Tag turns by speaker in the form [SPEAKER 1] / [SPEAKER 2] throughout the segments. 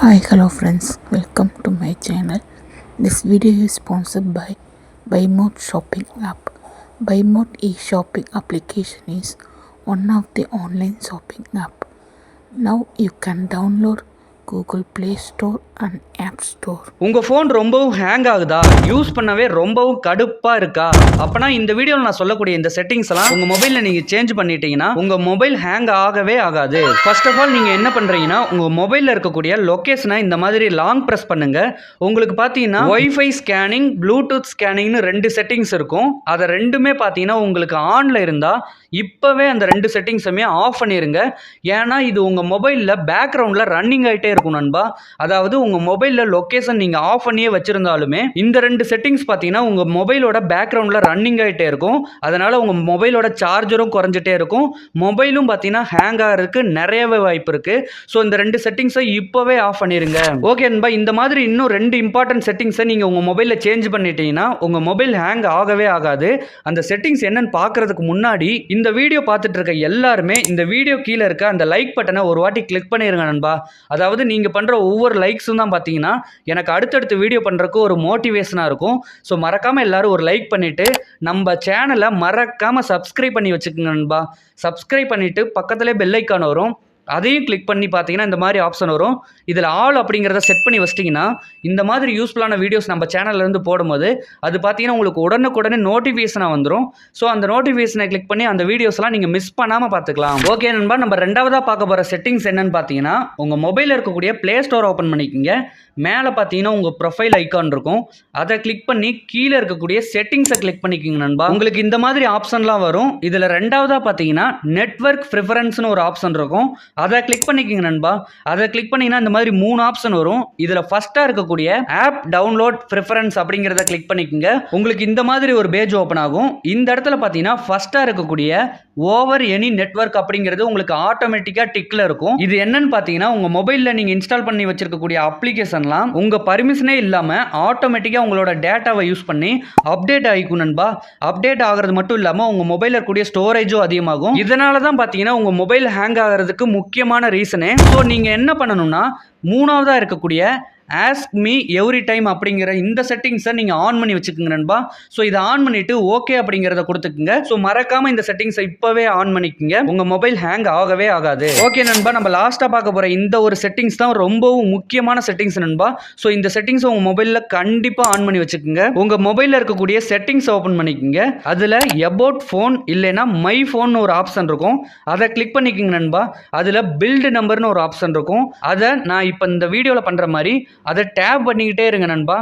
[SPEAKER 1] Hi, hello friends, welcome to my channel. This video is sponsored by BuyMode shopping app. BuyMode e-shopping application is one of the online shopping app. Now you can download Google Play Store and App Store.
[SPEAKER 2] உங்கள் phone ரொம்பவும் hang ஆகுதா, use பண்ணவே ரொம்பவும் கடுப்பாக இருக்கா? அப்போனா இந்த வீடியோவில் நான் சொல்லக்கூடிய இந்த செட்டிங்ஸ் எல்லாம் உங்கள் மொபைலில் நீங்கள் சேஞ்ச் பண்ணிட்டீங்கன்னா உங்கள் மொபைல் ஹேங் ஆகவே ஆகாது. ஃபர்ஸ்ட் ஆஃப் ஆல் நீங்கள் என்ன பண்ணுறீங்கன்னா, உங்கள் மொபைலில் இருக்கக்கூடிய லொக்கேஷனை இந்த மாதிரி லாங் ப்ரெஸ் பண்ணுங்க. உங்களுக்கு பார்த்தீங்கன்னா ஒய்ஃபை ஸ்கேனிங், ப்ளூடூத் ஸ்கேனிங்னு ரெண்டு செட்டிங்ஸ் இருக்கும். அதை ரெண்டுமே பார்த்தீங்கன்னா உங்களுக்கு ஆனில் இருந்தால் இப்போவே அந்த ரெண்டு செட்டிங்ஸுமே ஆஃப் பண்ணிடுங்க. ஏன்னா இது உங்கள் மொபைலில் பேக்ரவுண்டில் ரன்னிங் ஆகிட்டே இருக்கும் நண்பா. அதாவது உங்கள் மொபைலில் லொக்கேஷன் நீங்கள் ஆஃப் பண்ணியே வச்சிருந்தாலுமே இந்த ரெண்டு செட்டிங்ஸ் பார்த்தீங்கன்னா உங்கள் மொபைலோட பேக்ரவுண்டில் ரன்னிங் ஆகிட்டே இருக்கும். அதனால் உங்கள் மொபைலோட சார்ஜரும் குறைஞ்சிட்டே இருக்கும். மொபைலும் பார்த்தீங்கன்னா ஹேங் ஆகிறதுக்கு நிறையவே வாய்ப்பு இருக்குது. ஸோ இந்த ரெண்டு செட்டிங்ஸை இப்போவே ஆஃப் பண்ணிடுங்க. ஓகே நண்பா, இந்த மாதிரி இன்னும் ரெண்டு இம்பார்ட்டன்ட் செட்டிங்ஸை நீங்கள் உங்கள் மொபைலில் சேஞ்ச் பண்ணிட்டீங்கன்னா உங்கள் மொபைல் ஹேங் ஆகவே ஆகாது. அந்த செட்டிங்ஸ் என்னன்னு பார்க்கறதுக்கு முன்னாடி இந்த வீடியோ பார்த்துட்டு இருக்க எல்லாருமே இந்த வீடியோ கீழே இருக்க அந்த லைக் பட்டனை ஒரு வாட்டி கிளிக் பண்ணிடுங்க நண்பா. அதாவது நீங்கள் பண்ணுற ஒவ்வொரு லைக்ஸும் தான் பார்த்தீங்கன்னா எனக்கு அடுத்தடுத்து வீடியோ பண்ணுறதுக்கு ஒரு மோட்டிவேஷனாக இருக்கும். ஸோ மறக்காமல் எல்லாரும் ஒரு லைக் பண்ணிவிட்டு நம்ம சேனலை மறக்காமல் சப்ஸ்கிரைப் பண்ணி வச்சுக்கோங்க நண்பா. சப்ஸ்கிரைப் பண்ணிவிட்டு பக்கத்துலேயே பெல் ஐக்கான் வரும், அதையும் கிளிக் பண்ணி பார்த்தீங்கன்னா இந்த மாதிரி ஆப்ஷன் வரும். இதில் ஆல் அப்படிங்கிறத செட் பண்ணி வச்சிட்டிங்கன்னா இந்த மாதிரி யூஸ்ஃபுல்லான வீடியோஸ் நம்ம சேனல்லேருந்து போடும்போது அது பார்த்தீங்கன்னா உங்களுக்கு உடனுக்குடனே நோட்டிஃபிகேஷனாக வந்துடும். ஸோ அந்த நோட்டிஃபிகேஷனை கிளிக் பண்ணி அந்த வீடியோஸ்லாம் நீங்கள் மிஸ் பண்ணாமல் பார்த்துக்கலாம். ஓகே நண்பா, நம்ம ரெண்டாவதாக பார்க்க போகிற செட்டிங்ஸ் என்னன்னு பார்த்தீங்கன்னா, உங்கள் மொபைலில் இருக்கக்கூடிய ப்ளே ஸ்டோர் ஓப்பன் பண்ணிக்கோங்க. மேலே பார்த்தீங்கன்னா உங்கள் ப்ரொஃபைல் ஐக்கான் இருக்கும். அதை கிளிக் பண்ணி கீழே இருக்கக்கூடிய செட்டிங்ஸை கிளிக் பண்ணிக்கோங்க நண்பா. உங்களுக்கு இந்த மாதிரி ஆப்ஷன்லாம் வரும். இதில் ரெண்டாவதாக பார்த்தீங்கன்னா நெட்வொர்க் ப்ரிஃபரன்ஸ்னு ஒரு ஆப்ஷன் இருக்கும். அதை கிளிக் பண்ணிக்கோங்க நண்பா. அதை கிளிக் பண்ணிங்கன்னா இந்த மாதிரி 3 ஆப்ஷன் வரும். இதில் ஃபஸ்ட்டாக இருக்கக்கூடிய ஆப் டவுன்லோட் ப்ரிஃபரன்ஸ் அப்படிங்கிறத கிளிக் பண்ணிக்கோங்க. உங்களுக்கு இந்த மாதிரி ஒரு பேஜ் ஓப்பன் ஆகும். இந்த இடத்துல பார்த்தீங்கன்னா ஃபஸ்ட்டாக இருக்கக்கூடிய ஓவர் எனி நெட்வொர்க் அப்படிங்கிறது உங்களுக்கு ஆட்டோமேட்டிக்காக டிக்கில் இருக்கும். இது என்னன்னு பார்த்தீங்கன்னா உங்கள் மொபைலில் நீங்கள் இன்ஸ்டால் பண்ணி வச்சிருக்கக்கூடிய அப்ளிகேஷன்லாம் உங்கள் பர்மிஷனே இல்லாமல் ஆட்டோமேட்டிக்காக உங்களோட டேட்டாவை யூஸ் பண்ணி அப்டேட் ஆகிக்கும் நண்பா. அப்டேட் ஆகிறது மட்டும் இல்லாமல் உங்கள் மொபைலில் இருக்கக்கூடிய ஸ்டோரேஜும் அதிகமாகும். இதனால தான் பார்த்தீங்கன்னா உங்கள் மொபைல் ஹேங் ஆகிறதுக்கு முக்கியமான ரீசனே. ஸோ நீங்கள் என்ன பண்ணணும்னா, மூணாவதாக இருக்கக்கூடிய ஆஸ்க் மீ எவ்ரி டைம் அப்படிங்கிற இந்த செட்டிங்ஸை நீங்கள் ஆன் பண்ணி வச்சுக்கோங்க நண்பா. ஸோ இதை ஆன் பண்ணிவிட்டு ஓகே அப்படிங்கிறத கொடுத்துக்குங்க. ஸோ மறக்காமல் இந்த செட்டிங்ஸை இப்போவே ஆன் பண்ணிக்கோங்க. உங்கள் மொபைல் ஹேங் ஆகவே ஆகாது. ஓகே நண்பா, நம்ம லாஸ்ட்டாக பார்க்க போகிற இந்த ஒரு செட்டிங்ஸ் தான் ரொம்பவும் முக்கியமான செட்டிங்ஸ் நண்பா. ஸோ இந்த செட்டிங்ஸை உங்கள் மொபைலில் கண்டிப்பாக ஆன் பண்ணி வச்சுக்கோங்க. உங்கள் மொபைலில் இருக்கக்கூடிய செட்டிங்ஸ் ஓப்பன் பண்ணிக்கோங்க. அதில் அபவுட் ஃபோன் இல்லைன்னா மை ஃபோன் ஒரு ஆப்ஷன் இருக்கும். அதை கிளிக் பண்ணிக்கோங்க நண்பா. அதில் பில்டு நம்பர்னு ஒரு ஆப்ஷன் இருக்கும். அதை நான் இப்போ இந்த வீடியோவில் பண்ணுற மாதிரி அதை டேப் பண்ணிக்கிட்டே இருங்க நண்பா.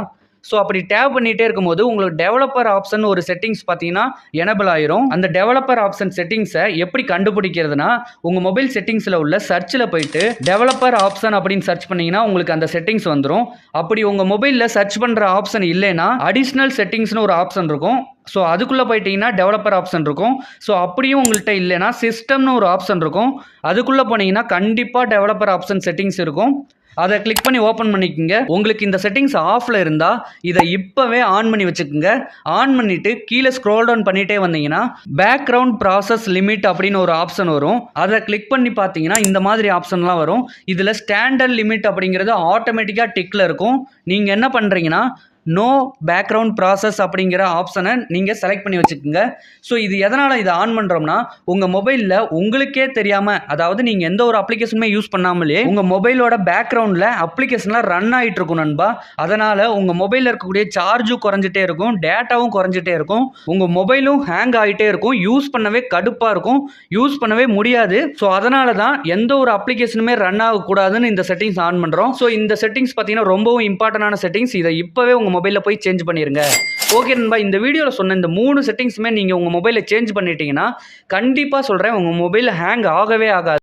[SPEAKER 2] ஸோ அப்படி டேப் பண்ணிகிட்டே இருக்கும்போது உங்களுக்கு டெவலப்பர் ஆப்ஷன் ஒரு செட்டிங்ஸ் பார்த்தீங்கன்னா எனபிள் ஆயிரும். அந்த டெவலப்பர் ஆப்ஷன் செட்டிங்ஸை எப்படி கண்டுபிடிக்கிறதுனா, உங்கள் மொபைல் செட்டிங்ஸில் உள்ள சர்ச்சில் போயிட்டு டெவலப்பர் ஆப்ஷன் அப்படின்னு சர்ச் பண்ணிங்கன்னா உங்களுக்கு அந்த செட்டிங்ஸ் வந்துடும். அப்படி உங்கள் மொபைலில் சர்ச் பண்ணுற ஆப்ஷன் இல்லைன்னா அடிஷ்னல் செட்டிங்ஸ்னு ஒரு ஆப்ஷன் இருக்கும். ஸோ அதுக்குள்ளே போயிட்டீங்கன்னா டெவலப்பர் ஆப்ஷன் இருக்கும். ஸோ அப்படியும் உங்கள்கிட்ட இல்லைன்னா சிஸ்டம்னு ஒரு ஆப்ஷன் இருக்கும். அதுக்குள்ளே போனீங்கன்னா கண்டிப்பாக டெவலப்பர் ஆப்ஷன் செட்டிங்ஸ் இருக்கும். அதை கிளிக் பண்ணி ஓப்பன் பண்ணிக்கோங்க. உங்களுக்கு இந்த செட்டிங்ஸ் ஆஃபில் இருந்தால் இதை இப்போவே ஆன் பண்ணி வச்சுக்கோங்க. ஆன் பண்ணிவிட்டு கீழே ஸ்க்ரோல் டவுன் பண்ணிகிட்டே வந்தீங்கன்னா பேக்ரவுண்ட் ப்ராசஸ் லிமிட் அப்படின்னு ஒரு ஆப்ஷன் வரும். அதை கிளிக் பண்ணி பார்த்தீங்கன்னா இந்த மாதிரி ஆப்ஷன்லாம் வரும். இதில் ஸ்டாண்டர்ட் லிமிட் அப்படிங்கிறது ஆட்டோமேட்டிக்காக டிக்கில் இருக்கும். நீங்கள் என்ன பண்ணுறீங்கன்னா நோ பேக்ரவுண்ட் ப்ராசஸ் அப்படிங்கிற ஆப்ஷனை நீங்கள் செலக்ட் பண்ணி வச்சுக்கோங்க. ஸோ இது எதனால் இதை ஆன் பண்ணுறோம்னா, உங்கள் மொபைலில் உங்களுக்கே தெரியாமல், அதாவது நீங்கள் எந்த ஒரு அப்ளிகேஷனுமே யூஸ் பண்ணாமலே உங்கள் மொபைலோட பேக்ரவுண்டில் அப்ளிகேஷன்லாம் ரன் ஆகிட்டு இருக்கும் நண்பா. அதனால் உங்கள் மொபைலில் இருக்கக்கூடிய சார்ஜும் குறைஞ்சிட்டே இருக்கும், டேட்டாவும் குறைஞ்சிட்டே இருக்கும், உங்கள் மொபைலும் ஹேங் ஆகிட்டே இருக்கும், யூஸ் பண்ணவே கடுப்பாக இருக்கும், யூஸ் பண்ணவே முடியாது. ஸோ அதனால தான் எந்த ஒரு அப்ளிகேஷனுமே ரன் ஆகக்கூடாதுன்னு இந்த செட்டிங்ஸ் ஆன் பண்ணுறோம். ஸோ இந்த செட்டிங்ஸ் பார்த்தீங்கன்னா ரொம்பவும் இம்பார்ட்டண்டான செட்டிங்ஸ். இதை இப்போவே உங்கள் மொபைலில் போய் சேஞ்ச் பண்ணிடுங்க. ஓகே நண்பா, இந்த வீடியோவில் சொன்ன இந்த 3 செட்டிங்ஸுமே நீங்கள் உங்கள் மொபைலில் சேஞ்ச் பண்ணிட்டீங்கன்னா கண்டிப்பாக சொல்கிறேன் உங்கள் மொபைலில் ஹேங் ஆகவே ஆகாது.